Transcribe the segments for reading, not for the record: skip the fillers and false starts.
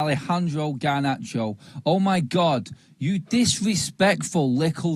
Alejandro Garnacho. Oh my God, you disrespectful little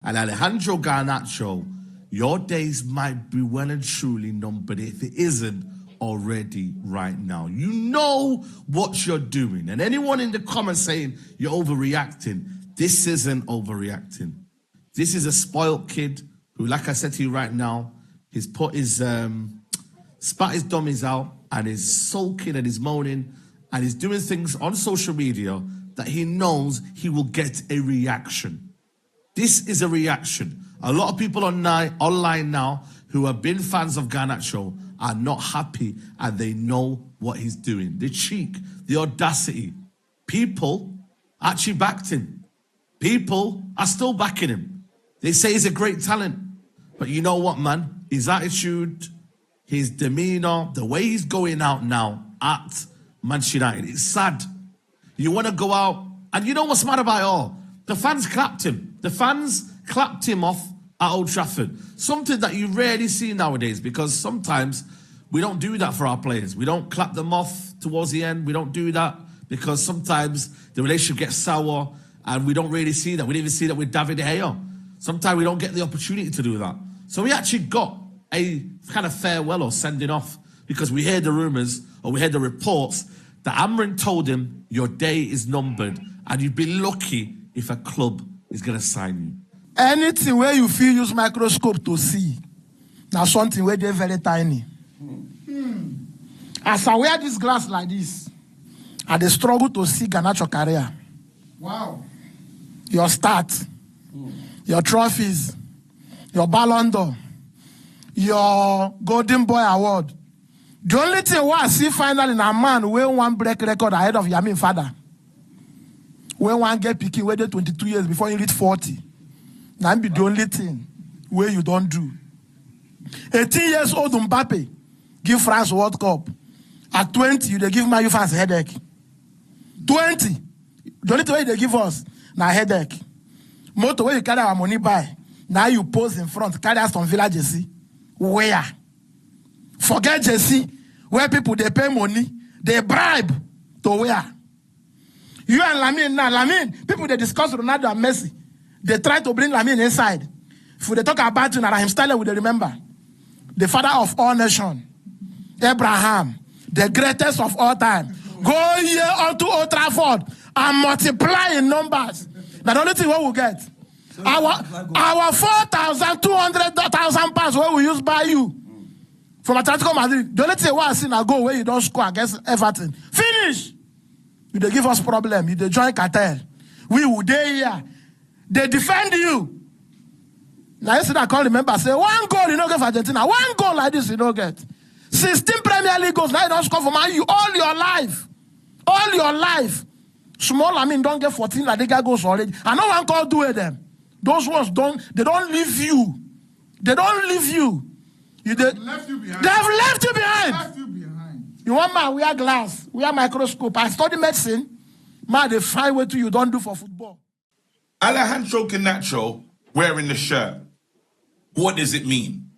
And Alejandro Garnacho, your days might be well and truly numbered if it isn't already right now. You know what you're doing. And anyone in the comments saying you're overreacting, this isn't overreacting. This is a spoiled kid who, like I said to you right now, he's put his, spat his dummies out and is sulking and he's moaning and he's doing things on social media that he knows he will get a reaction. This is a reaction. A lot of people online now who have been fans of Garnacho are not happy and they know what he's doing. The cheek, the audacity. People actually backed him. People are still backing him. They say he's a great talent. But you know what, man? His attitude, his demeanor, the way he's going out now at Manchester United, it's sad. You want to go out, and you know what's mad about it all? The fans clapped him. The fans clapped him off at Old Trafford. Something that you rarely see nowadays because sometimes we don't do that for our players. We don't clap them off towards the end. We don't do that because sometimes the relationship gets sour and we don't really see that. We didn't even see that with David De Gea. Sometimes we don't get the opportunity to do that. So we actually got a kind of farewell or sending off because we heard the rumours or we heard the reports that Amrin told him your day is numbered and you'd be lucky if a club is going to sign you. Anything where you feel use microscope to see, now something where they're very tiny. As I wear this glass like this, I dey struggle to see Garnacho career. Wow. Your start, your trophies, your Ballon d'Or, your Golden Boy Award. The only thing I see finally in a man where one break record ahead of Yamin father. When one get picking, where they 22 years before you reach 40. Now be the only thing where you don't do. 18 years old Mbappe give France World Cup. At 20, they give my fans headache. 20. The only thing they give us now headache. Motor where you carry our money by. Now you pose in front, carry Aston Villa jersey. Where? Forget jersey. Where people they pay money, they bribe to wear. You and Lamine now, Lamine, people they discuss Ronaldo and Messi. They try to bring Lamine inside. If they talk about you, Rahim Sterling, will they remember? The father of all nations, Abraham, the greatest of all time. Go here onto Old Trafford and multiply in numbers. Now the only thing what we get, our 4,200,000 pounds what we use by you from Atletico Madrid. The only thing what I see now go where you don't score against Everton. Finish. You they give us problem. You they join cartel. We will day here. They defend you. Now you see that call remember say one goal you don't get for Argentina. One goal like this you don't get. 16 Premier League goals now you don't score for Man U all your life. All your life. Small I mean don't get 14 La Liga goals already. And no one call do it them. Those ones they don't leave you. They don't leave you. They've left you behind. They've left you behind. Left you behind. You want man wear glass, wear microscope. I study medicine. Man, they find what you don't do for football. Alejandro Garnacho wearing the shirt. What does it mean?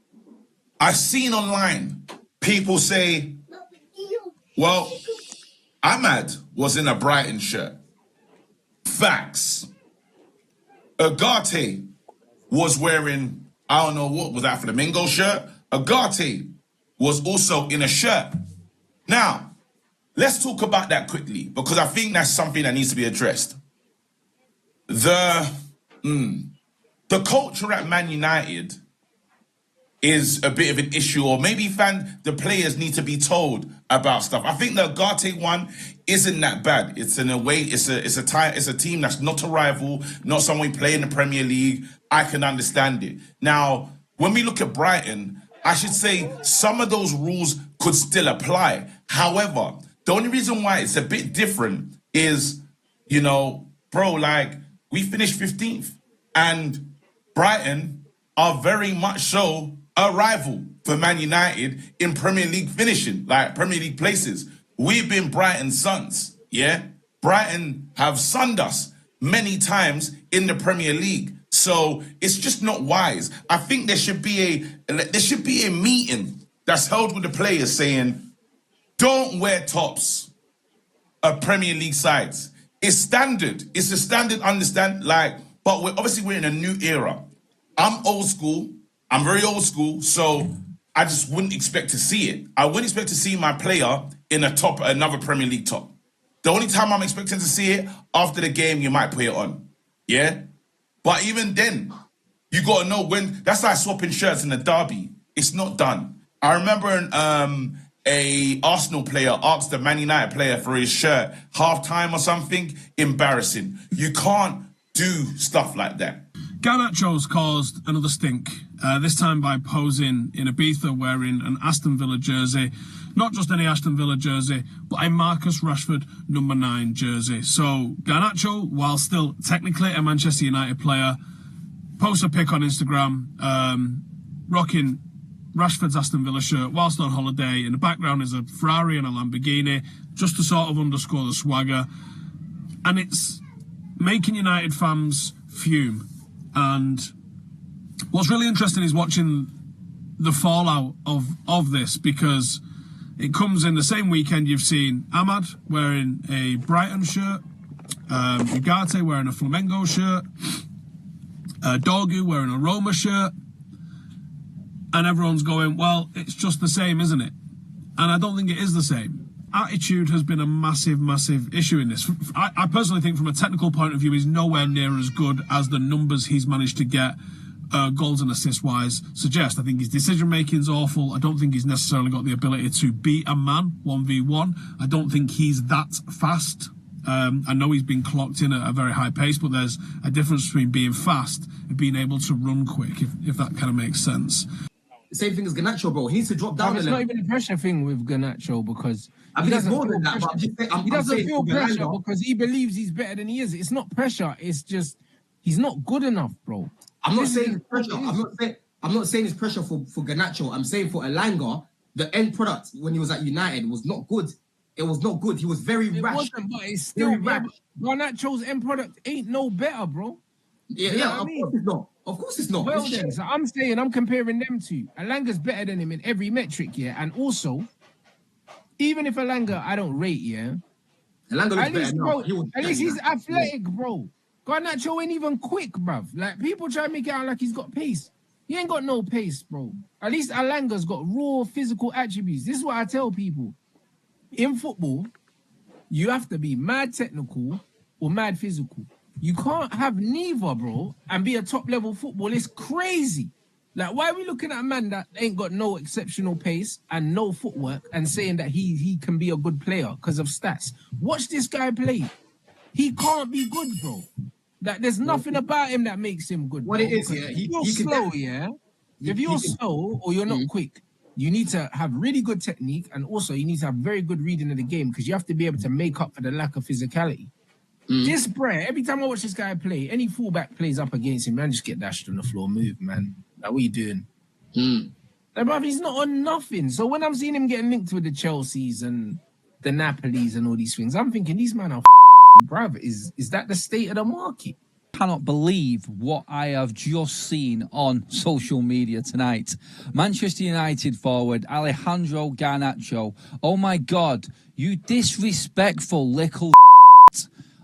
I've seen online people say, well, Ahmad was in a Brighton shirt. Facts. Ugarte was wearing, I don't know what was that, Flamingo shirt? Ugarte was also in a shirt. Now, let's talk about that quickly because I think that's something that needs to be addressed. The culture at Man United is a bit of an issue, or maybe the players need to be told about stuff. I think the Ugarte one isn't that bad. It's in a way, it's a team that's not a rival, not someone we play in the Premier League. I can understand it. Now, when we look at Brighton, I should say some of those rules could still apply. However, the only reason why it's a bit different is, you know, bro, like we finished 15th and Brighton are very much so a rival for Man United in Premier League finishing, like Premier League places. We've been Brighton's sons, yeah? Brighton have sunned us many times in the Premier League. So it's just not wise. I think there should be a meeting that's held with the players saying, don't wear tops of Premier League sides. It's standard. It's a standard, understand? But we're in a new era. I'm old school. I'm very old school. So I just wouldn't expect to see it. I wouldn't expect to see my player in another Premier League top. The only time I'm expecting to see it, after the game, you might put it on. Yeah? But even then, you got to know when. That's like swapping shirts in the derby. It's not done. I remember a Arsenal player asked a Man United player for his shirt, half-time or something. Embarrassing. You can't do stuff like that. Garnacho's caused another stink, this time by posing in Ibiza wearing an Aston Villa jersey. Not just any Aston Villa jersey, but a Marcus Rashford number 9 jersey. So Garnacho, while still technically a Manchester United player, posts a pic on Instagram rocking Rashford's Aston Villa shirt whilst on holiday. In the background is a Ferrari and a Lamborghini, just to sort of underscore the swagger. And it's making United fans fume. And what's really interesting is watching the fallout of this, because it comes in the same weekend you've seen Ahmad wearing a Brighton shirt, Ugarte wearing a Flamengo shirt, Dorgu wearing a Roma shirt, and everyone's going, well, it's just the same, isn't it? And I don't think it is the same. Attitude has been a massive, massive issue in this. I personally think from a technical point of view, he's nowhere near as good as the numbers he's managed to get goals and assists wise suggest. I think his decision making is awful. I don't think he's necessarily got the ability to beat a man 1v1. I don't think he's that fast. I know he's been clocked in at a very high pace, but there's a difference between being fast and being able to run quick, if that kind of makes sense. Same thing as Garnacho, bro. He needs to drop down. It's not even a pressure thing with Garnacho, because I think it's more than that. But he doesn't feel pressure because he believes he's better than he is. It's not pressure. It's just he's not good enough, bro. I'm not saying it's pressure. I'm not saying it's pressure for Garnacho. I'm saying for Elanga, the end product when he was at United was not good. It was not good. He was very rash. Wasn't, but it's still rash. Garnacho's end product ain't no better, bro. Yeah, of course it's not. Of course it's not. Well then, so I'm saying I'm comparing them two. Elanga's better than him in every metric, yeah. And also, even if Elanga I don't rate, yeah. Elanga looks better now. At least he's athletic, bro. Garnacho ain't even quick, bruv. Like, people try to make it out like he's got pace. He ain't got no pace, bro. At least Elanga's got raw physical attributes. This is what I tell people. In football, you have to be mad technical or mad physical. You can't have neither, bro, and be a top-level footballer. It's crazy. Like, why are we looking at a man that ain't got no exceptional pace and no footwork and saying that he can be a good player because of stats? Watch this guy play. He can't be good, bro. Like, there's nothing about him that makes him good. What bro, it is, yeah. You're slow, yeah. If you're slow or you're not quick, you need to have really good technique, and also you need to have very good reading of the game, because you have to be able to make up for the lack of physicality. This Brett, every time I watch this guy play, any fullback plays up against him, man, just get dashed on the floor, move, man. Like, what are you doing? Like, bruv, he's not on nothing. So when I'm seeing him getting linked with the Chelseas and the Napolis and all these things, I'm thinking, these men are bruv, is that the state of the market? Cannot believe what I have just seen on social media tonight. Manchester United forward Alejandro Garnacho. Oh my God, you disrespectful little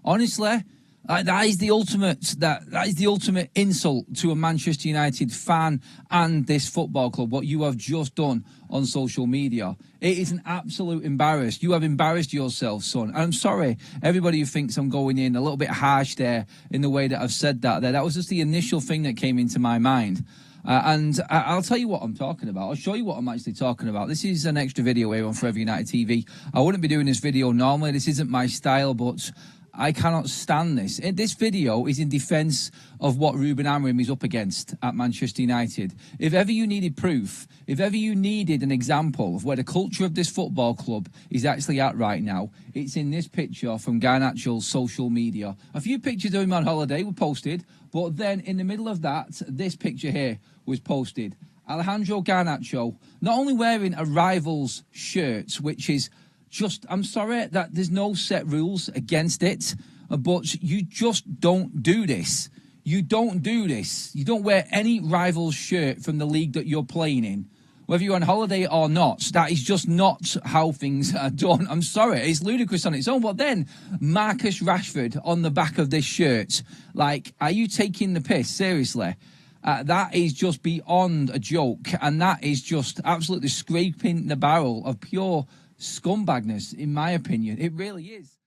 honestly, that is the ultimate insult to a Manchester United fan and this football club, what you have just done on social media. It is an absolute embarrassment. You have embarrassed yourself, son. And I'm sorry, everybody who thinks I'm going in a little bit harsh there in the way that I've said that. That was just the initial thing that came into my mind. And I'll tell you what I'm talking about. I'll show you what I'm actually talking about. This is an extra video here on Forever United TV. I wouldn't be doing this video normally. This isn't my style, but I cannot stand this. This video is in defence of what Ruben Amorim is up against at Manchester United. If ever you needed proof, if ever you needed an example of where the culture of this football club is actually at right now, it's in this picture from Garnacho's social media. A few pictures of him on holiday were posted, but then in the middle of that, this picture here was posted. Alejandro Garnacho, not only wearing a rival's shirt, which is just, I'm sorry that there's no set rules against it, but you just don't do this. You don't do this. You don't wear any rival's shirt from the league that you're playing in, whether you're on holiday or not. That is just not how things are done. I'm sorry, it's ludicrous on its own. But then Marcus Rashford on the back of this shirt, like, are you taking the piss? Seriously? That is just beyond a joke, and that is just absolutely scraping the barrel of pure scumbagness, in my opinion. It really is.